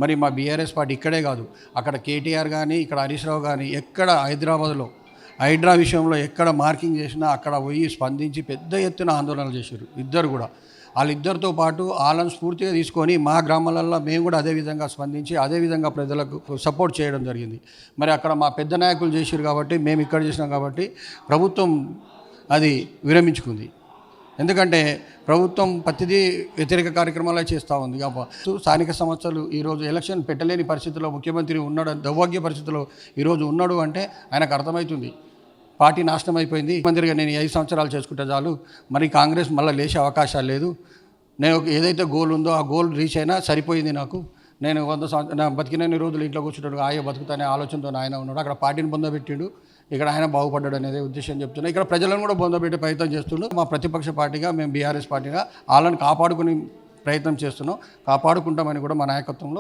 మరి మా BRS party ఇక్కడే కాదు, అక్కడ కేటీఆర్ కానీ, ఇక్కడ హరీష్ రావు కానీ, ఎక్కడ హైదరాబాద్లో హైడ్రా విషయంలో ఎక్కడ మార్కింగ్ చేసినా అక్కడ పోయి స్పందించి పెద్ద ఎత్తున ఆందోళనలు చేశారు ఇద్దరు కూడా. వాళ్ళిద్దరితో పాటు వాళ్ళని స్ఫూర్తిగా తీసుకొని మా గ్రామాలలో మేము కూడా అదేవిధంగా స్పందించి అదేవిధంగా ప్రజలకు సపోర్ట్ చేయడం జరిగింది. మరి అక్కడ మా పెద్ద నాయకులు చేశారు కాబట్టి, మేము ఇక్కడ చేసినాం కాబట్టి ప్రభుత్వం అది విరమించుకుంది. ఎందుకంటే ప్రభుత్వం ప్రతిదీ వ్యతిరేక కార్యక్రమాలే చేస్తూ ఉంది. స్థానిక సంస్థలు ఈరోజు ఎలక్షన్ పెట్టలేని పరిస్థితిలో ముఖ్యమంత్రి ఉన్నాడు, దౌర్భాగ్య పరిస్థితిలో ఈరోజు ఉన్నాడు అంటే ఆయనకు అర్థమవుతుంది పార్టీ నాశనం అయిపోయింది. మంత్రిగా నేను 5 సంవత్సరాలు చేసుకుంటే చాలు, మరి కాంగ్రెస్ మళ్ళీ లేచే అవకాశాలు లేదు, నేను ఏదైతే గోల్ ఉందో ఆ గోల్ రీచ్ అయినా సరిపోయింది నాకు, నేను 100 సంవత్సరాలు బతికినన్ని రోజులు ఇంట్లో కూర్చుంటాడు ఆయా బతుకుతానే ఆలోచనతో ఆయన ఉన్నాడు. అక్కడ పార్టీని పొందబెట్టిండు, ఇక్కడ ఆయన బాగుపడ్డాడు అనేది ఉద్దేశం చెప్తున్నా. ఇక్కడ ప్రజలను కూడా పొందబెట్టే ప్రయత్నం చేస్తున్నాం. మా ప్రతిపక్ష పార్టీగా మేము బీఆర్ఎస్ పార్టీగా వాళ్ళని కాపాడుకునే ప్రయత్నం చేస్తున్నాం, కాపాడుకుంటామని కూడా మా నాయకత్వంలో